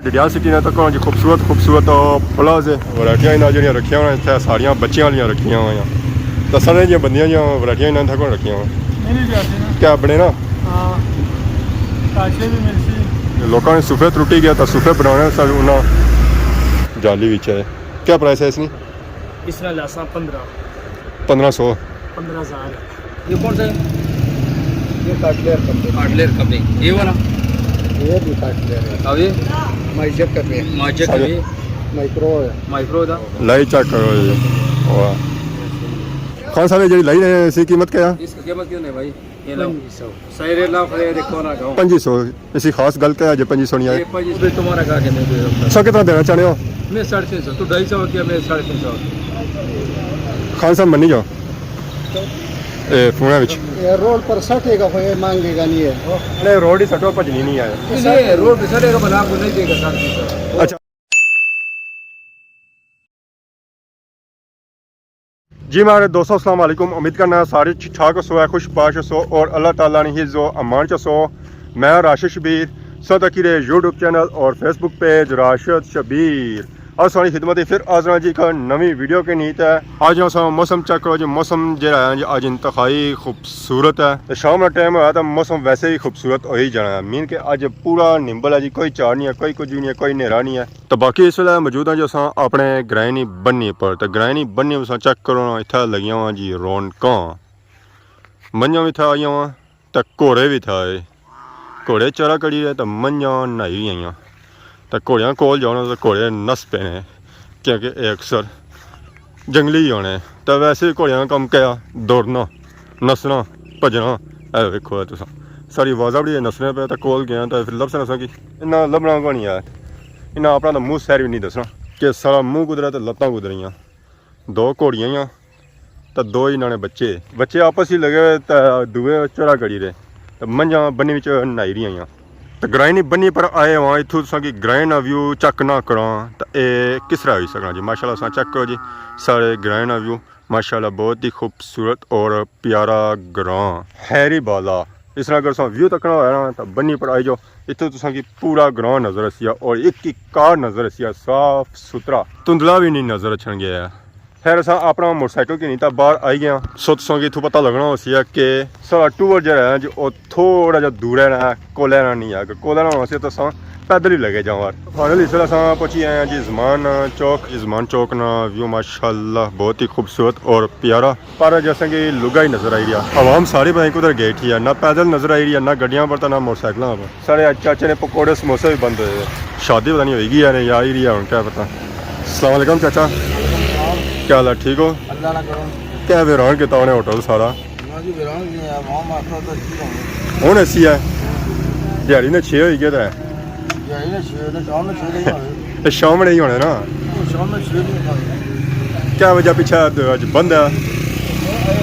ਡਿਆਲ city ਨੇ ਤਾਂ ਕੋਲ ਖੂਬਸੂਰਤ ਪਲਾਜ਼ੇ ਵੈਰਾਈਟੀਆਂ ਇਹਨਾਂ ਜਿਹੜੀਆਂ ਰੱਖੀਆਂ ਹੋਈਆਂ ਇੱਥੇ ਸਾਰੀਆਂ ਬੱਚਿਆਂ ਵਾਲੀਆਂ ਰੱਖੀਆਂ ਹੋਈਆਂ ਤਾਂ ਸਾਰੇ ਦੀਆਂ ਬੰਦੀਆਂ ਜਾਂ ਵੈਰਾਈਟੀਆਂ ਇਹਨਾਂ ਦੇ ਕੋਲ ਰੱਖੀਆਂ ਹੋਈਆਂ ਮਿਲ ਜਾਂਦੇ ਨਾ ਕਿਆ ਬਣੇ ਨਾ ਹਾਂ ਕਾਸ਼ੇ ਵੀ ਮਿਲਸੀ ਲੋਕਾਂ ਨੇ ਸੂਫੇ ਟੁੱਟੀ ਗਿਆ ਤਾਂ ਸੂਫੇ ਬਣਾਉਣੇ ਸਾਰੇ ਉਹਨਾਂ ਜਾਲੀ ਵਿੱਚ ਹੈ क्या प्राइस है इसकी इसमें लासा 1500 15,000 ये कौन सा है? ये काटलेर काटलेर कंपनी ये वाला ये भी काटलेर है अब ये माइजर का भी मार्जेट का भी माइक्रो है माइक्रो था लाई चेक करो ये वाह कौन सा जी लाई रहे इसकी कीमत क्या है इसकी कीमत क्यों नहीं भाई ये लो सही रेट ला फिर देखो ना गाँव 2500 इसी खास गल क्या है जो 2500 नहीं ये 25 तुम्हारा कहा के नहीं दे सकता सौ कितना देना चाहते हो मैं 350 तू 250 किया मैं 350 खान साहब मनी जाओ पुणे विच ये रोड पर सटेगा कोई मांगेगा नहीं है नहीं रोड ही सटो भजनी नहीं आया इसलिए रोड पे सड़ेगा भला आपको नहीं देगा 350 अच्छा जी मेरे दोस्तों अस्सलाम वालेकुम उम्मीद करना सारे ठीक ठाक सो है खुश बाश सो और अल्लाह ताला ने हिज़्ज़ो अमान च सो मैं राशिद शबीर सदकीर यूट्यूब चैनल और फेसबुक पेज राशिद शबीर और सारी खिदमत फिर आजना जी का नवी वीडियो की नीत है आज जो मौसम चेक करो जी मौसम जो है जी आज इंतहाई खूबसूरत है तो शाम का टाइम होया तो मौसम वैसे ही खूबसूरत हो ही जाना है मीन के अज पूरा निंबल है जी कोई चार नहीं है कोई कुछ नहीं है कोई नेरा नहीं है तो बाकी इस वे मौजूद है जो अस अपने ग्राइनी बन्नी पर तो ग्राइनी बन्नी पर चेक करो ना इतना लगिया हुआ जी रौनक मंझा भी था आई हुआ तो घोड़े भी था घोड़े चारा कड़ी रहे तो मंझा नहाई आई तो घोड़िया कोल जाना तो घोड़े नस पे ने क्योंकि अक्सर जंगली होने तो वैसे ही घोड़िया का कम क्या दौड़ना नसना भजना है वेखो तुस सारी आवाज़ा बड़ी नसने पे तो कोल गया तो फिर लभस नसा कि इन्ना लभना को नहीं है इन्ना अपना तो मूँह सैर भी नहीं दसना कि सारा मूँह कुदरा तो लत्तां कुदरियाँ दो घोड़ियाँ तो दो ही इन्होंने बच्चे आपस ही लगे तो दूए चरा कड़ी रहे तो मंझा बन्नी नहाई रही तो ग्राइनी बन्नी पर आए वहाँ इतों तुसा कि ग्राइन व्यू चेक ना करा तो ये किस तरह होई सकना जी माशाल्लाह चेक करो जी सारे ग्राइन व्यू माशाल्लाह बहुत ही खूबसूरत और प्यारा ग्रां हैरी बाला इस तरह अगर व्यू तकना होया ना तो बन्नी पर आई जाओ इतों तुसा कि पूरा ग्रां नज़र असिया और एक कार नज़र असिया साफ सुथरा धुंधला भी नहीं नज़र अचन गया फिर अस अपना मोटरसाइकिल की नहीं तो बाहर आई गया सो तुसा कि इतों पता लगना उसी कि सारा टूर जो है जी वो थोड़ा जहा दूर है कोलैना नहीं है कोलैना होना तो अस पैदल ही लगे जाओ फाइनली इस अस पहुँची आए हैं जी ज़मान चौक ना व्यू माशाल्लाह बहुत ही खूबसूरत और प्यारा पर जैसे कि लुगा ही नज़र आई रहा आवाम सारी पता कुधर गई थी ना पैदल नज़र आई रही है ना गड्डियां पर ना मोटरसाइकिलों पर सारे चाचे ने पकौड़े समोसे भी बंद हुए शादी पता नहीं होगी या नहीं आ ही रही है क्या पता अस्सलाम वालेकुम चाचा क्या हाल है ठीक हो अल्लाह ना करो क्या वीरान किया उन्हें होटल सारा जी वीरान जी वहां माफा तो ठीक हो हूँ ऐसी है दिहाड़ी ने 6 हो गया यही ना छे ने शाम में 6 नहीं तो शाम नहीं होने ना शाम में 6 नहीं क्या वजह पीछे अज बंद है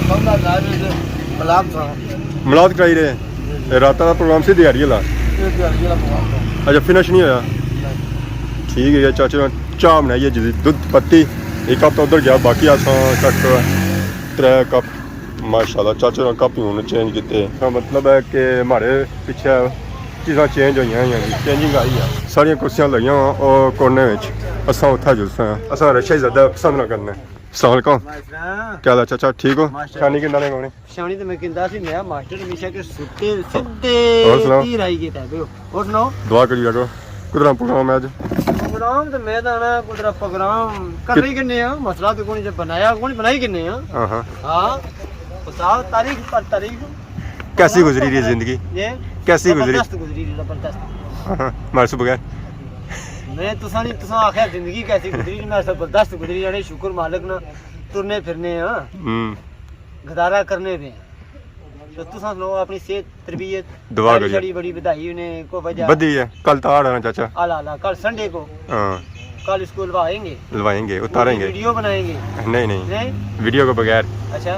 बंदा गाड़ी से मलाब था मिलाद कराई रहे रात का प्रोग्राम से दिहाड़ी वाला ये दिहाड़ी वाला प्रोग्राम अच्छा फिनिश नहीं होया ठीक है चाचे ने चाह बनाई है दुध पत्ती एक कप तो उधर गया बाकी अस कट 3 कप माशाल्लाह चाचे ने कप ही हूँ चेंज किए मतलब है कि हमारे पीछे चीज़ा चेंज हुई चेंजिंग आई है सारिया कुर्सियां लगिया और कोने अस उत्थे जुलसे हैं अस रशा ही ज़्यादा पसंद ना करने सलामकुम क्या हाल है चाचा ठीक हो शानी किन्ना ने गाने शानी तो मैं किंदा सी मैं मास्टर हमेशा के सुते सीधे और सुनाओ तीर आई गए थे और सुनाओ दुआ करी रखो कुदरा प्रोग्राम है अज प्रोग्राम तो मैं ना कुदरा प्रोग्राम कर रही किन्ने आ मसला तो कोनी जब बनाया कोनी बनाई किन्ने आ हां बताओ तारीख पर तारीख कैसी गुजरी रही जिंदगी ये कैसी गुजरी रही जबरदस्त मारे से बगैर मैं तुसा नहीं तुसा आखिया जिंदगी कैसी गुजरी मैं जबरदस्त गुजरी जाने शुक्र मालिक ना तुरने फिरने हां गदारा करने पे तो तुसा लो अपनी सेहत तरबियत दुआ करिए बड़ी बड़ी बधाई ने को वजह बधी है कल तार आना चाचा आला आला कल संडे को हां कल स्कूल आएंगे लवाएंगे उतारेंगे वीडियो बनाएंगे नहीं नहीं वीडियो के बगैर अच्छा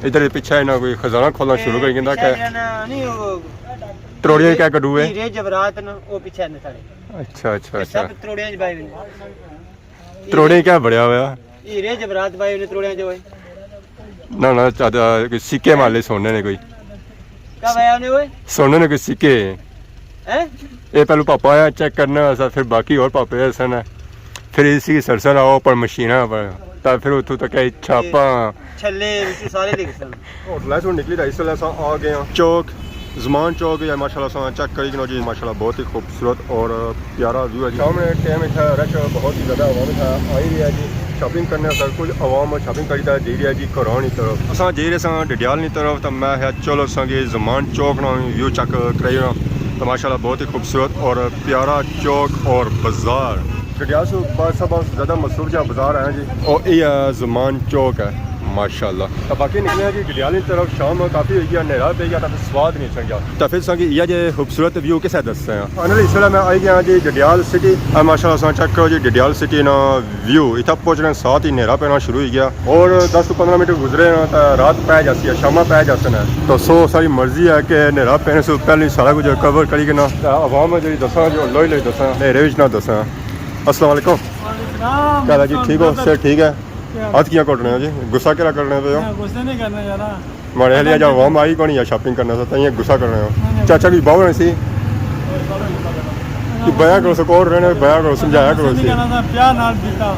इधर पीछे ना कोई खजाना खोलना शुरू कर देंदा क्या नहीं वो त्रोड़ियां क्या कड़ूए हीरे जवरात ना वो पीछे ने सारे अच्छा अच्छा अच्छा सब त्रोड़ियां ज भाई ने त्रोड़े क्या बढ़िया हुआ हीरे जवरात भाई ने त्रोड़ियां जो है ना ना कोई सिक्के मार ले सोने ने कोई क्या भाई ने ओए सोने ने कोई सिक्के हैं ये पहले पापा आया चेक करना सा फिर बाकी और पापे सन फिर इसी सरसर आओ पर मशीना पर ਤਾਂ ਫਿਰ ਉੱਥੋਂ ਤੱਕ ਛਾਪਾਂ ਛੱਲੇ ਵਿੱਚ ਸਾਰੇ ਲਿਖ ਸਨ ਹੋਟਲਾਂ ਚੋਂ ਨਿਕਲੀ ਤਾਂ ਇਸ ਵੇਲੇ ਅਸਾਂ ਆ ਗਏ ਹਾਂ ਚੌਕ ਜ਼ਮਾਨ ਚੌਕ ਹੈ ਮਾਸ਼ਾਅੱਲਾ ਅਸਾਂ ਚੈੱਕ ਕਰੀ ਕਿ ਜੀ ਮਾਸ਼ਾਅੱਲਾ ਬਹੁਤ ਹੀ ਖੂਬਸੂਰਤ ਔਰ ਪਿਆਰਾ व्यू है जी सामने टाइम है रश बहुत ही ज़्यादा आवाम है आई रही है जी शॉपिंग करने का कुछ आवाम शॉपिंग करी जा रही है जी घरों की तरफ असां जा रहे सां डडियाल की तरफ तो मैं है चलो असांखे ज़मान चौक ना व्यू चेक कराई तो माशाल्लाह बहुत ही खूबसूरत और प्यारा चौक और बाजार डडियाल से सब ज़्यादा मशहूर जहाँ बाजार है जी और ये ज़मान चौक है माशाल्लाह तो बाकी निकले जी डडियाल की तरफ शाम काफ़ी हुई है नेरा पे गया तो स्वाद नहीं चल गया तो फिर संगी ये जो खूबसूरत व्यू किसे दसते हैं फाइनली इस वेले मैं आई गया जी डडियाल सिटी माशाल्लाह चेक करो जी डडियाल सिटी ना व्यू इतना पहुंचने साथ ही नेरा पैना शुरू हो गया और 10 to 15 मिनट गुजरे ना तो रात पै जाती है शामा पै जाते हैं तो सो सारी मर्जी है कि नेरा पैने से पहले सारा कुछ कवर करी के ना आवाम जी दसा जो लोई लोई दसा नेरे ना दसा अस्सलाम वालेकुम क्या जी ठीक हो सर ठीक है आज क्या कर रहे हो जी गुस्सा क्या कर रहे हो गुस्सा नहीं करना यार मारे लिए जब आवाम आई कौन या शॉपिंग करना था ये गुस्सा कर रहे हो चाचा भी बाहर नहीं सी कि बया करो सकोर रहने बया करो समझाया करो सी प्यार नाल दिता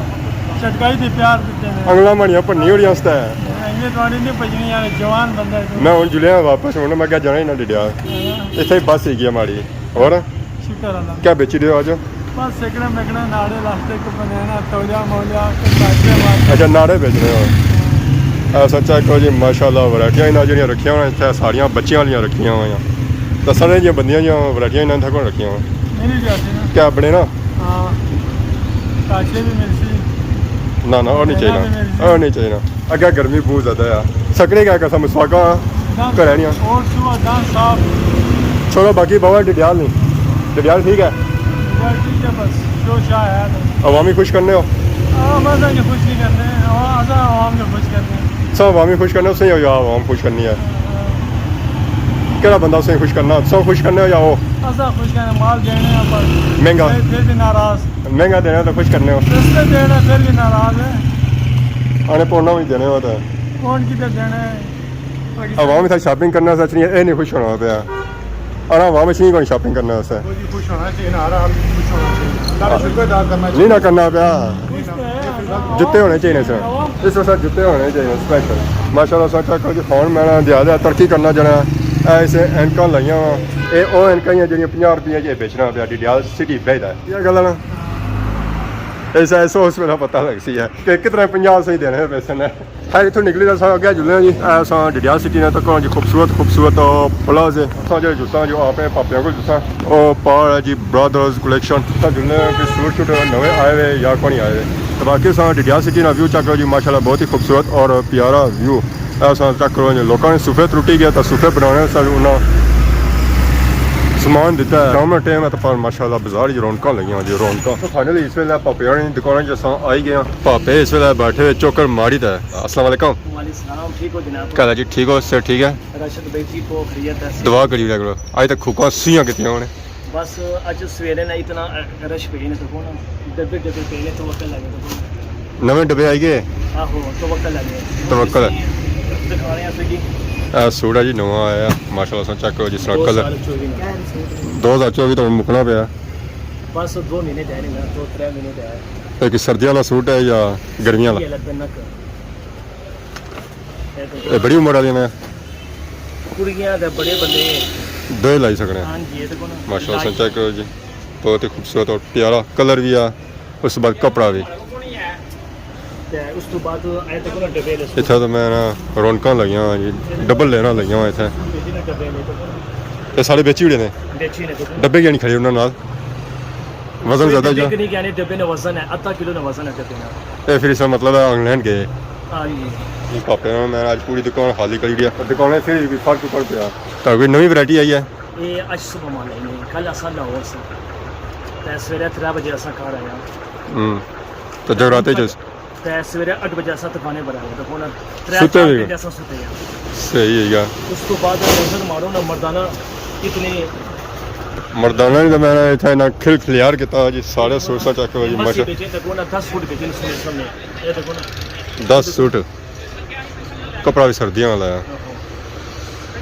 चटकाई दी प्यार दिते ने अगला मणिया पन्नी होड़ी हंसता है ये थोड़ी नहीं पजनी यार जवान बंदा है मैं हुन जुलिया वापस हुन मैं क्या जाना ही ना डिडिया इथे बस ही गया माड़ी और शुक्र अल्लाह क्या बेची दे आज बस सेकड़ा मेकड़ा नाड़े लास्टे को बनाना तौलिया मौलिया के साथे बात अच्छा नाड़े बेच रहे हो सच्चा कहो जी माशाल्लाह वैरायटियां इन्हां ਜਿਹੜੀਆਂ ਰੱਖੀਆਂ ਹੋਈਆਂ ਇੱਥੇ ਸਾਰੀਆਂ ਬੱਚਿਆਂ ਵਾਲੀਆਂ ਰੱਖੀਆਂ ਹੋਈਆਂ ਦੱਸਣੇ ਦੀਆਂ ਬੰਦੀਆਂ ਦੀਆਂ ਵੈਰਾਈਟੀਆਂ ਇਹਨਾਂ ਥੋਂ ਰੱਖੀਆਂ ਹੋਈਆਂ मिल जाती ना क्या बने ना हां काचे भी मिलसी ना ना और नहीं चाहिए और नहीं चाहिए अगर गर्मी बहुत ज़्यादा है सकड़े क्या कसम स्वागा घर नहीं और सुबह दान साहब छोड़ो बाकी बाबा डडियाल नहीं डडियाल ठीक है यार ठीक है बस जो शाह है अवामी खुश करने हो बस ये खुश नहीं करने आवाम को खुश करने सब अवामी खुश करने हो सही हो या आवाम खुश करनी है केड़ा बंदा उसे खुश करना सब खुश करने हो या वो ऐसा खुश करने माल देने हैं पर महंगा फिर भी नाराज महंगा देना तो खुश करने हो सस्ते देने फिर भी नाराज है आने पौना भी देने हो तो कौन किधर देने अवाम था शॉपिंग करना सच नहीं है ये नहीं खुश होना पाया और अवाम नहीं कोई शॉपिंग करना उससे खुश होना चाहिए ना आराम खुश होना चाहिए दादा शुक्र अदा करना नहीं ना करना पाया चाहिए जुत्ते होने चाहिए सर इस वक्त जुत्ते होने चाहिए स्पेशल माशाल्लाह सोचा कि फोन मैंने ज़्यादा तरक्की करना जरा ऐसे एनक लाइया ये वो एनक ही जो 50 रुपये जो बेचना पाया डडियाल सिटी बेचता है यह गल ना ऐसा ऐसा उस वेला पता लग सी है कि कितने 50 सही देने पैसे ने खैर इतों निकली तो अगे जुले जी असा डडियाल सिटी ने तक जी खूबसूरत खूबसूरत प्लाजे जो जुत्ता जो अपने पापिया को जुत्ता वो पार है जी ब्रदर्स कलेक्शन जुले कोई सूट शूट नवे आए हुए या कौन आए हुए तो बाकी असा डडियाल सिटी का व्यू चेक करो जी माशाल्लाह बहुत ही खूबसूरत और प्यारा व्यू असा चेक करो जी लोगों ने सूफे त्रुटी गया तो सूफे बनाने सर उन्हें समान दिता है शाम टाइम है तो पर माशाल्लाह बाजार जी रौनक लगी जी रौनक तो फाइनली इस वेले पापे वाली दुकान च आई गए पापे इस वेले बैठे हुए चौकर मारी था अस्सलाम वालेकुम वालेकुम ठीक हो जनाब कहला जी ठीक हो सर ठीक है रशद भाई ठीक हो खैरियत है दुआ करी करो अज तक खुका सीयां कितियां उन्हें बस आज सवेरे ना इतना रश पे ने तो कौन डब्बे डब्बे पे ने तो वक्त लगे तो नवे डब्बे आई गए आहो तो वक्त लगे तवक्कल दिखा रहे हैं जी सूट है जी नवा आया माशाल्लाह चेक करो जिस तरह कलर 2024 तो मुकना पे बस 2 महीने जाने में 2-3 महीने जाए एक सर्दियों वाला सूट है या गर्मियों वाला ये बड़ी उम्र वाली ने कुड़ियां दे बड़े बंदे दो ही लाई सकने हां जी ये तो कौन माशाल्लाह चेक करो जी बहुत ही खूबसूरत और प्यारा कलर भी है उस बाद कपड़ा भी उस तो बाद आए तो कोना डब्बे ले इतना तो मैं ना रौनक लगियां जी डबल लेना लगियां इतने डब्बे ले तो ये सारे बेची हुए ने बेची ने तो डब्बे क्यों नहीं खड़े उन्होंने नाल वजन ज़्यादा जो नहीं कहने डब्बे ने वजन है आधा किलो ने वजन है डब्बे ना ये फिर इसका मतलब है इंग्लैंड गए हां जी पापे ने मैं आज पूरी दुकान खाली करी दिया दुकान फिर भी फर्क पड़ गया तो कोई नई वैरायटी आई है ये आज सुबह माल आई है कल असल लाहौर से ते सवेरे 3 बजे असा घर आया तो जगराते जो ते सवेरे 8 बजे असा दुकाने पर आया तो कौन सुते 3 भी बजे असा सुते हैं सही है यार उस तो बाद नजर मारो ना मर्दाना कितने मर्दाना ने तो मैंने इतना ना खिल खिलियार किया जी सारे सूट सा चेक करो जी बस माशा बेचे तो कौन 10 फुट बेचे सुने सामने ये तो कौन 10 सूट कपड़ा भी सर्दियों वाला है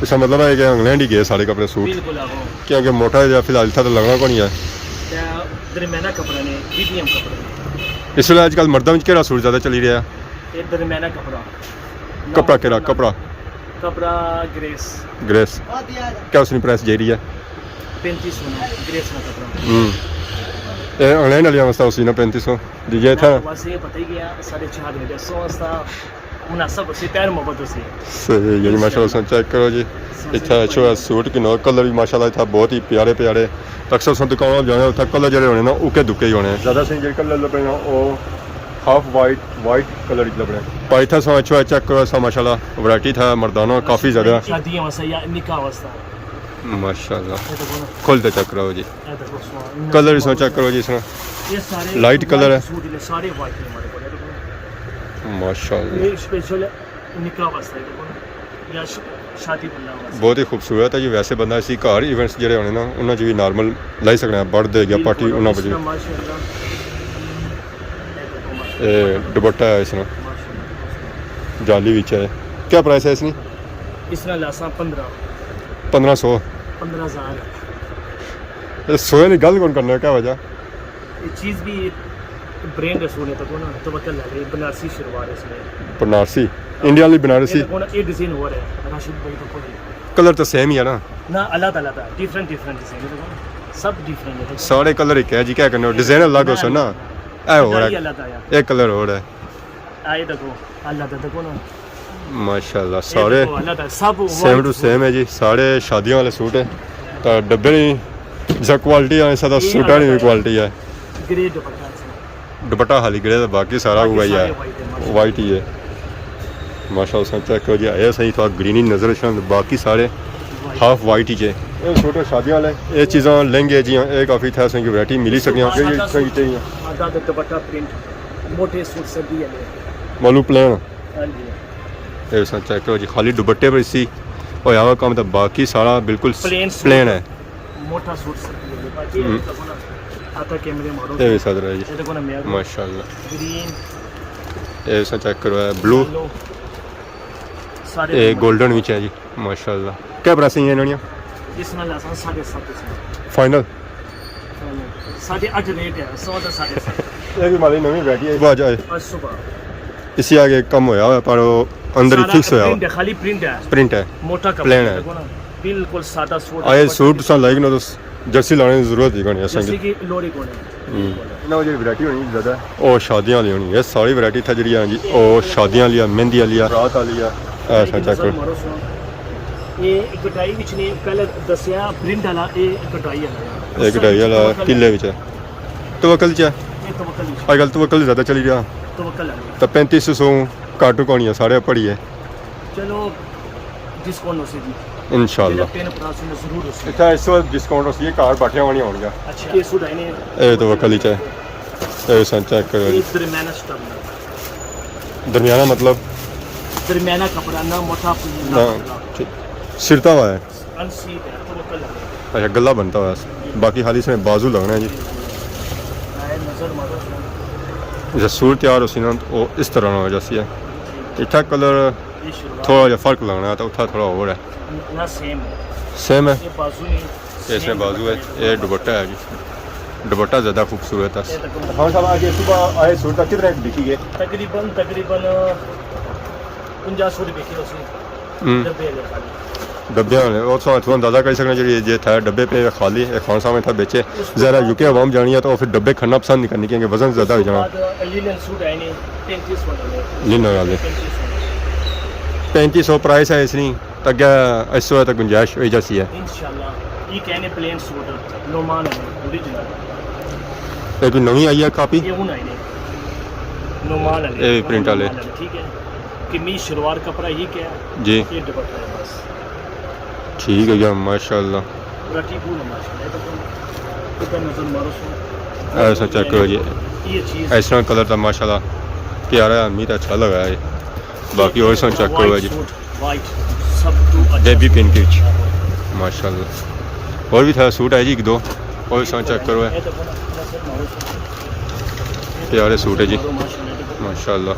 इसका मतलब है कि इंग्लैंड ही गए सारे कपड़े सूट बिल्कुल आगो क्योंकि मोटा या फिलहाल था तो लगना को नहीं है ते दरमियाना कपड़ा ने मीडियम कपड़ा इस वे अजकल मर्दों में केड़ा सूट ज़्यादा चली रहा है ये दरमियाना कपड़ा कपड़ा केड़ा कपड़ा कपड़ा ग्रेस ग्रेस क्या उसकी प्राइस जा रही है 3500 ना ग्रेस ना कपड़ा इंग्लैंड वाली अवस्था उसी ना 3500 दीजिए था बस ये पता ही गया 4.5 में 100 सा मुनासिब उसी पैर मोहब्बत उसी सही है जी माशाल्लाह चेक करो जी इतना अच्छा सूट कि नो कलर भी माशाल्लाह इतना बहुत ही प्यारे प्यारे अक्सर सन दुकान जाने उत्थे कलर जो होने ना उके दुके ही होने ज़्यादा सही जो कलर लभने वो हाफ वाइट कलर लभने पाइथा सो अच्छा चेक करो सा माशाल्लाह वैरायटी था मर्दाना काफ़ी ज़्यादा शादियां वसा या निकाह वसा माशाल्लाह ये तो बोलो खोलते चेक करो जी ये तो बोलो कलर इसमें चेक करो जी इसमें ये सारे लाइट कलर है। सूट ने सारे वाइट है हमारे को माशाल्लाह ये स्पेशल निकाह वास्ते है देखो या शादी करना वास्ते बहुत ही खूबसूरत है जी वैसे बंदा इसी घर इवेंट्स जो होने ना उन्होंने भी नॉर्मल लाई सकना है बर्थडे या पार्टी उन्होंने भी माशाल्लाह दुपट्टा है इसमें माशाल्लाह जाली विच है क्या प्राइस है इसकी इसना लासा 15 1500 15000 सोए नहीं गल कौन करना है क्या वजह ये चीज़ भी ब्रांड रसूल है तो ना तो वकल लगे बनारसी शलवार है इसमें बनारसी इंडिया वाली बनारसी ये देखो ना ये डिजाइन हो रहा है राशिद भाई तो कोई कलर तो सेम ही है ना ना अलग अलग है डिफरेंट डिफरेंट डिजाइन है देखो ना सब डिफरेंट है देखो सारे कलर एक है जी क्या करना डिजाइन अलग हो सो ना ऐ हो रहा है अलग आया एक कलर हो रहा है आए देखो अलग है देखो ना माशाल्लाह सारे अलग है सब सेम टू सेम है जी सारे शादियों वाले सूट है तो डब्बे नहीं जैसा क्वालिटी है ऐसा सूटा नहीं क्वालिटी है ग्रे दुपट्टा है दुपट्टा खाली ग्रे था बाकी सारा हुआ ही है वाइट ही है माशाल्लाह उसमें चेक करो जी आया सही थोड़ा ग्रीन ही नज़र आना बाकी सारे हाफ वाइट ही है ये छोटे शादियां वाले ये चीज़ां लेंगे जी ये काफ़ी था सही वैरायटी मिली सकी चाहिए आधा दुपट्टा प्रिंट मोटे सूट सर्दी है मालूम प्लान हां जी ये उसमें चेक करो जी खाली दुपट्टे पर इसी और यहाँ काम था बाकी सारा बिल्कुल प्लेन है मोटा सूट सर्दी है बाकी देखो ना आता कैमरे मारो ये भी सदर है जी ये देखो ना मैं माशाल्लाह ग्रीन ये उसमें चेक करो है ब्लू सारे ये गोल्डन विच है जी माशाल्लाह क्या प्राइस है इन्होंने इसमें लासा 7.5 फाइनल 8.5 रेट है 100 का 7.5 ये भी माली नवी वैरायटी है आज आए आज सुबह इसी आगे कम होया हुआ पर वो अंदर ही फिक्स होया प्रिंट है खाली प्रिंट है प्रिंट है मोटा कपड़ा Plain है। देखो ना बिल्कुल सादा सूट आए सूट सा लाइक ना तो जर्सी लाने की जरूरत ही नहीं जैसे असेंगे कि लोरी कोने ना जो वैरायटी होनी ज़्यादा ओ शादियां वाली होनी है सारी वैरायटी था जी जी ओ शादियां वाली मेहंदी वाली रात वाली ऐसा चेक करो ये कटाई विच ने पहले दसया प्रिंट वाला ये कटाई वाला एक ढाई वाला किले विच है तवक्कल च ये तवक्कल विच अजकल तवक्कल ज़्यादा चली रहा तवक्कल है तो 3500 काटू कौनी है सारे पड़ी है चलो डिस्काउंट हो सी इंशाल्लाह पेन प्राइस में जरूर हो सी इतना इस वक्त डिस्काउंट होती है कार बाटियां वाली होंगी अच्छा ये सूट है ने ये तवक्कल च है ये सन चेक करो ये जी दरमियाना स्टफ दरमियाना मतलब दरमियाना कपड़ा ना मोटा ना सिरता हुआ है अनसी है तवक्कल है अच्छा गला बनता हुआ है बाकी खाली इसमें बाजू लगना है जी आए नजर मारो जैसे सूट तैयार हो सी ना तो वो इस तरह ना हो जैसी है इतना कलर ये शुरुआत थोड़ा जहा फर्क लगना है तो उतना थोड़ा और है ना सेम है सेम है ये बाजू नहीं ये इसमें बाजू है ये दुपट्टा है जी दुपट्टा ज़्यादा खूबसूरत है ये देखो हाँ साहब आज सुबह आए सूट का कितना बिकी है तकरीबन 50 सूट बिके उसी डब्बे ले खाली डब्बे वाले और थोड़ा अंदाजा कर सकना जी ये था डब्बे पे खाली एक खान साहब था बेचे ज़रा यूके आवाम जानी है तो फिर डब्बे खन्ना पसंद नहीं करनी क्योंकि वजन ज़्यादा हो जाना लिनन सूट है नहीं 35 वाले लिनन वाले 3500 प्राइस है इसकी अगे 800 तक गुंजाइश हो जैसी है इंशाल्लाह ये कहने प्लेन सूट नोमान है ओरिजिनल एक नवी आई है कापी ये उन है नोमान है ये प्रिंट वाले ठीक है कमीज शलवार कपड़ा ही क्या है जी ये दुपट्टा है बस ठीक है यार माशाल्लाह रटी पूरा माशाल्लाह तो क्या नजर मारो सो ऐसा चेक करो जी ये चीज ऐसा कलर था माशाल्लाह प्यारा है मीत अच्छा लगा है बाकी और सा चेक करो जी वाइट सब तो बेबी पिंक विच माशाल्लाह और भी था सूट है जी एक दो और सा चेक करो है प्यारे सूट है जी माशाल्लाह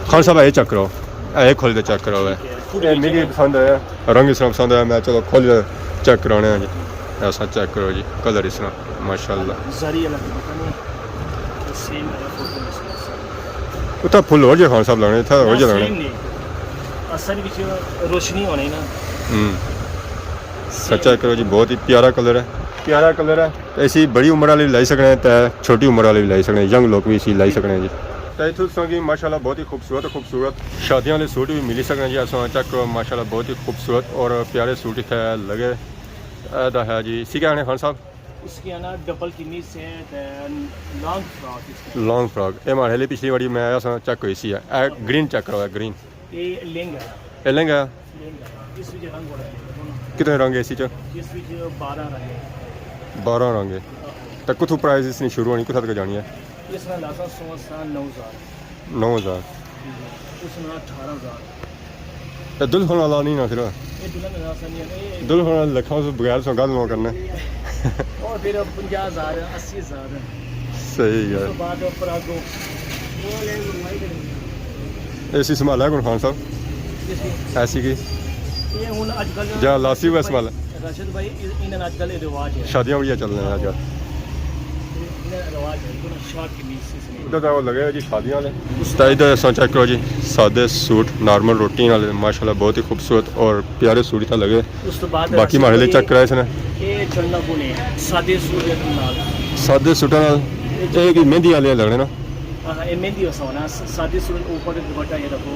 खान साहब ये चेक करो ये खोल के चेक करो है ਇਹ ਮਿਗੀ ਪਸੰਦ ਆਇਆ ਰੰਗ ਇਸ ਤਰ੍ਹਾਂ ਪਸੰਦ ਆਇਆ ਮੈਂ ਚਲੋ ਖੋਲ ਚੈੱਕ ਕਰਾਉਣੇ ਆ ਜੀ ਐਸਾ ਚੈੱਕ ਕਰੋ ਜੀ ਕਲਰ ਇਸ ਤਰ੍ਹਾਂ ਮਾਸ਼ਾਅੱਲਾ ज़री अलग पता नहीं सेम है फोटो में ਉਹ ਤਾਂ ਫੁੱਲ ਹੋ ਜੇ ਖਾਨ ਸਾਹਿਬ ਲਾਣੇ ਇੱਥੇ ਹੋ ਜਾਣਾ सेम नहीं असल ਵਿੱਚ रोशनी होनी ना ਸੱਚਾ ਕਰੋ ਜੀ ਬਹੁਤ ਹੀ ਪਿਆਰਾ ਕਲਰ ਹੈ ਤੇ ਅਸੀਂ ਬੜੀ ਉਮਰ ਵਾਲੇ ਵੀ ਲੈ ਸਕਦੇ ਹਾਂ ਤੇ ਛੋਟੀ ਉਮਰ ਵਾਲੇ ਵੀ ਲੈ ਸਕਦੇ ਹਾਂ ਯੰਗ ਲੋਕ ਵੀ ਅਸੀਂ ਲੈ ਸਕਦੇ ਹਾਂ ਜੀ ਤੇ ਇੱਥੋਂ ਸੰਗੀ ਮਾਸ਼ਾਅੱਲਾ ਬਹੁਤ ਹੀ ਖੂਬਸੂਰਤ ਸ਼ਾਦੀਆਂ ਵਾਲੇ ਸੂਟ ਵੀ ਮਿਲ ਸਕਦੇ ਜੀ ਅਸਾਂ ਚੱਕ ਮਾਸ਼ਾਅੱਲਾ ਬਹੁਤ ਹੀ ਖੂਬਸੂਰਤ ਔਰ ਪਿਆਰੇ ਸੂਟ ਇੱਥੇ ਲਗੇ ਇਹਦਾ ਹੈ ਜੀ ਸੀ कहने खान साहब इसके ना डबल कमीज है लॉन्ग फ्रॉक इसका लॉन्ग फ्रॉक ये हमारे लिए पिछली बारी मैं आया सा चेक हुई सी है ग्रीन चेक करवाया ग्रीन ये लहंगा ये लहंगा इस ਵਿੱਚ रंग बड़ा है कितने रंग है इसी च इस ਵਿੱਚ 12 रंग है 12 रंग है तो कुछ प्राइस इसनी शुरू होनी कुछ तक जानी है इस ਨਾਲ ਲਾਸਾ 9000 9000 ਉਸ ਨਾਲ 18000 तो दुल्हन वाला नहीं ना फिर ਇਹ ਦੁਲਹਨ ਦਾ ਲਾਸਾ ਨਹੀਂ ਹੈ दुल्हन वाला लखों से बगैर सौ गल करना और फिर 50000 80000 सही है ਉਸ ਤੋਂ ਬਾਅਦ ਪਰਾਗੋ ਉਹ ਲੈ ਲਵਾਈ ऐसी संभाला है कौन खान साहब ऐसी की ਇਹ ਹੁਣ ਅੱਜ ਕੱਲ ਜਾਂ ਲਾਸੀ ਹੋਇਆ ਸੰਭਾਲ राशिद भाई ਇਹਨਾਂ ਨਾਲ ਅੱਜ ਕੱਲ ਰਿਵਾਜ ਹੈ शादियां बढ़िया चल रही हैं आजकल ਇਹਨਾਂ ਰਿਵਾਜ ਹੈ ਕੋਈ ਸ਼ਾਰਟ ਕਮੀਜ਼ ਇਸ ਨੇ इधर तो लगे जी शादियां वाले स्टाइल असां चेक करो जी सादे सूट नॉर्मल रोटी वाले माशाल्लाह बहुत ही खूबसूरत और प्यारे सूट इतना लगे ਉਸ ਤੋਂ ਬਾਅਦ बाकी हमारे लिए चेक कराए इसने ਇਹ ਚੱਲਣਾ ਕੋਨੇ ਸਾਦੇ ਸੂਟ ਦੇ ਨਾਲ सादे सूटा एक मेहंदी वाले लगने ना हाँ ये मेहंदी वसाना सादे सूट ऊपर दुपट्टा ये रखो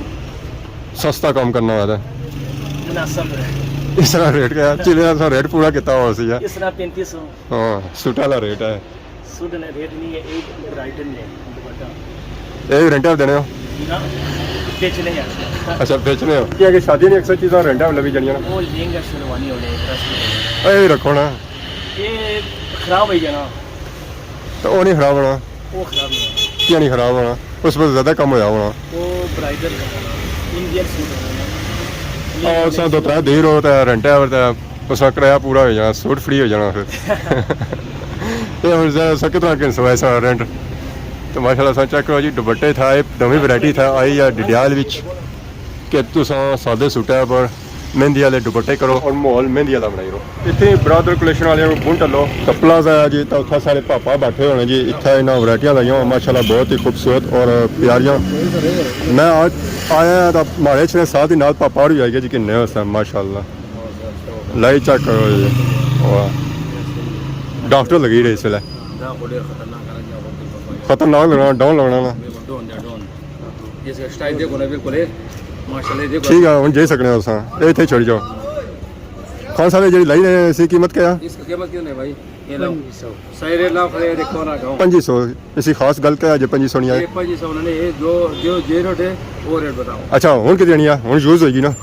सस्ता काम करना वाला मुनासिब है इस तरह रेट क्या चिले का रेट पूरा कितना हो सी है इस तरह 3500 हाँ सूट वाला रेट है सूट ने रेट नहीं है एक ब्राइडल ने दुपट्टा ये रेंट पर देने हो ना बेचने हैं अच्छा बेचने हो क्या कि शादी नहीं अक्सर चीज़ें रेंट पर लगी जानियां वो लहंगा शेरवानी होने ये रखो ना ये खराब है जाना तो वो नहीं खराब होना वो खराब नहीं है क्या नहीं खराब होना उस पर ज़्यादा कम होया होना वो ब्राइडल इंडियन सूट है और उस दो त्रै देर हो तो रेंट है तो उसका किराया पूरा हो जाना सूट फ्री हो जाना फिर ये और ज़्यादा कितना कैंसिल ऐसा रेंट तो माशाल्लाह सा चेक करो जी दुपट्टे था नवी वैरायटी था आई है डिडियाल विच कि तुसां सादे सूटा पर मेहंदी वाले दुपट्टे करो और माहौल मेहंदी वाला बनाई रहो इतने ब्रादर कलेक्शन वाले बुंट लो कपड़ा है जी तो उत्थे सारे पापा बैठे होने जी इतना इन्ना वैरायटियां लाइया माशाल्लाह बहुत ही खूबसूरत और प्यारियां मैं आज आया तो हमारे छे साथ ही नाल पापा और भी आई गए जी किन्ने उस टाइम माशाल्लाह लाई चेक करो जी वाह डॉक्टर लगी रही इसलिए खतरनाक लगना डाउन लगना ना ठीक है हम जा सकते असां इतने चढ़ जाओ खान साहब जी लाई रहे इसकी कीमत क्या है इसकी कीमत कितनी है भाई ये लो सही रेट लाओ फिर देखो ना गाँव 2500 इसी खास गल क्या है 2500 नहीं ये 2500 उन्होंने ये जो जो जे रेट है वो रेट बताओ अच्छा हूँ कि देनी है हूँ यूज होगी ना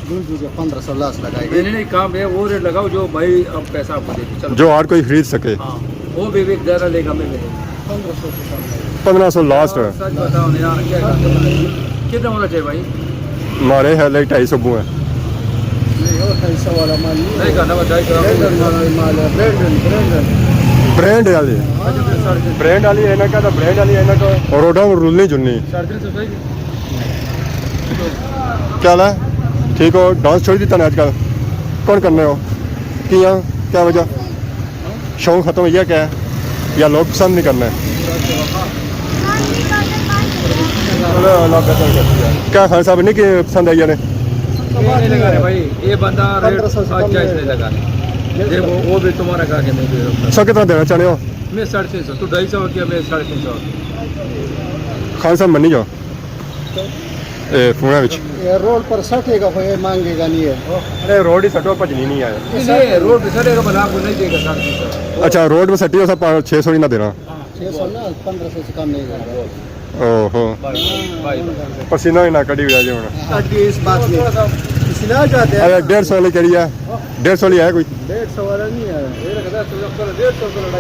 1500 लाख लगाएंगे नहीं नहीं काम है वो रेट लगाओ जो भाई अब पैसा आपको दे चलो जो और कोई खरीद सके हाँ वो भी ज़्यादा लेगा मैं 1500 लास्ट है सच बताओ ना यार क्या कितना होना चाहिए भाई हमारे है लाइक 250 है नहीं करना बताइए ब्रांड वाली ब्रांड वाली है ना क्या ब्रांड वाली है ना को और रोडा में रूल नहीं चुननी क्या है ठीक हो डांस छोड़ देता ना आजकल कौन करने हो किया क्या वजह शौक खत्म हुआ क्या है या लोग पसंद नहीं करना है क्या खान साहब नहीं कि पसंद आई ने नहीं लगा रहे भाई ये बंदा रेट अच्छा इसलिए लगा देखो वो भी तुम्हारा खा के नहीं दे रहा सौ कितना देना चाहते हो मैं 350 तू 250 किया मैं 350 खान साहब मनी जाओ पूना विच रोड पर सटेगा कोई मांगेगा नहीं है अरे रोड ही सटो भजनी नहीं आया इसलिए रोड पे सड़ेगा भला आपको नहीं देगा 350 अच्छा रोड में सटी हो सब 600 नहीं ना देना 600 ना 1500 से कम नहीं देगा ओहो पसीना ही ना कड़ी हुआ जी हूँ इस बात में इसलिए चाहते अरे 150 वाली कड़ी है 150 वाली है कोई 150 वाला नहीं है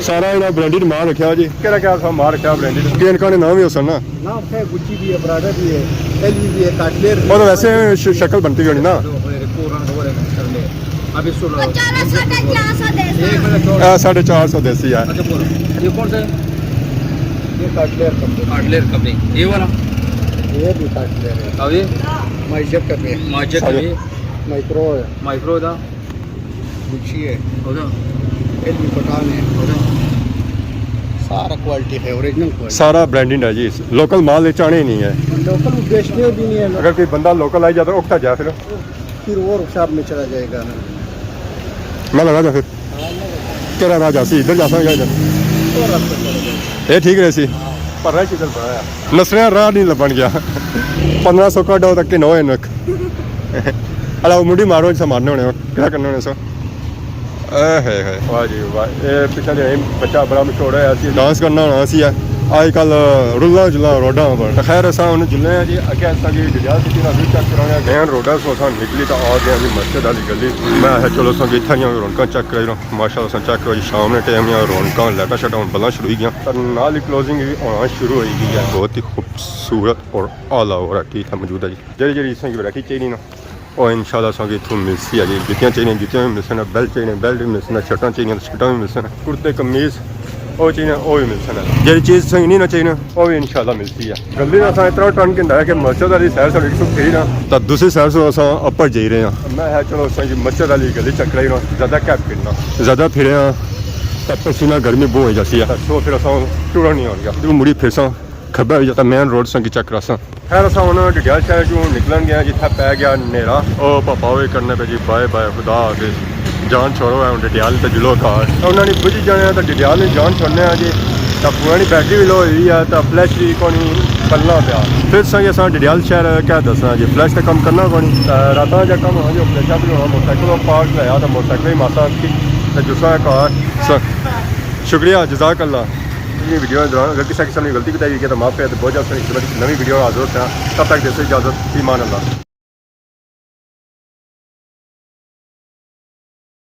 सारा इन्हें ब्रांडेड माल रखा जी क्या क्या सब माल रखा ब्रांडेड केन का नाम भी हो सकना ना है गुच्ची भी है ब्राडा भी है एलवी भी है काटलेर वो तो वैसे शक्ल बनती होनी ना अभी सुनो 450 देसी है अच्छा बोलो ये कौन सा है ये काटलेर कंपनी आर्टलेर कंपनी ये वाला ये भी काट ले रहे हैं अभी माइशर कर रहे हैं मार्केट सारे। में माइक्रो है माइक्रो ਦਾ गुच्छी है ਉਹਦਾ एल भी पठान है ਉਹਦਾ सारा क्वालिटी है ओरिजिनल क्वालिटी सारा ब्रांडिंग है जी लोकल माल ये चाने नहीं है लोकल बेचने भी नहीं है अगर कोई बंदा लोकल आई जाता है उगता जाए फिर और शॉप में चला जाएगा ना मैं लगा जा फिर तेरा राह जासी इधर जा सकता इधर और रास्ता चला जाएगा ये ठीक रहे सी पर रह चल पाया नसरिया राह नहीं लबन गया 1500 का डो तक के 9 नक अला मुंडी मारो से मारने होने क्या करने होने सो है वाह जी वाह ये पिछले दिन बच्चा बड़ा मशहूर है ऐसी डांस करना होना सी है आजकल रुला जुला रोडा पर खैर असा हूँ जुले जी अगे असा जी डिजाल सिटी का व्यू चेक कराने मेन रोडा सो असा निकली तो आ गया जी मस्जिद वाली गली मैं है चलो असा इतना ही रौनक चेक कराई माशाल्लाह असा चेक करो जी शाम ने टाइम रौनक लाइटा शाइटा हूँ बल्ला शुरू हो गई पर नाल ही क्लोजिंग भी होना शुरू हो गई है बहुत ही खूबसूरत और आला वैरायटी इतना मौजूद है जी जी जी इस वैरायटी चाहिए ना और इंशाल्लाह असांखे इत्थों मिलसी है जी जुतियां चाहिए जुतियां भी मिलसन बेल्ट चाहिए बेल्ट भी मिलसन शर्टां चाहिए शर्टां भी मिलसन कुर्ते कमीज वो चाहिए वो भी मिलसन जी चीज़ सही नहीं ना चाहिए वो भी इंशाल्लाह मिलती है गली में असां इतना टर्न कहता है कि मस्जिद वाली सैर साढ़े एक सौ फिरी ना तो दूसरी सैर से असां अपर जा रहे हैं मैं है चलो असां जी मस्जिद वाली गली चक्कर ही ज़्यादा क्या फिरना ज़्यादा फिरे तो पसीना गर्मी बहुत हो जाती है तो फिर असां टूरा नहीं हो गया मुड़ी फिर सा खब्बा हो जाता मेन रोड संगी चेक करा खैर असा हूँ डिडियाल शहर चूँ निकलन गया जितना पै गया नेरा ओ पापा वो करने पे जी बाय बाय खुदा आगे जान छोड़ो है डिडियाल तो जुलो कार तो उन्होंने बुझ जाने तो डिडियाल ने जान छोड़ने जी तो पुरानी बैटरी भी लो हुई है तो फ्लैश भी कौन करना पाया फिर संगे असा डिडियाल शहर क्या दसना जी फ्लैश तो कम करना कौन रात जो कम होना जो फ्लैशा भी होना मोटरसाइकिल पार्क लाया तो मोटरसाइकिल ही मासा तो दूसरा कार शुक्रिया जज़ाक अल्लाह ये वीडियो के दौरान अगर किसी किस्म की गलती बताई गई है तो माफ़ है तो बहुत जल्द नई वीडियो हाजिर होते हैं तब तक जैसे इजाज़त ईमान अल्लाह।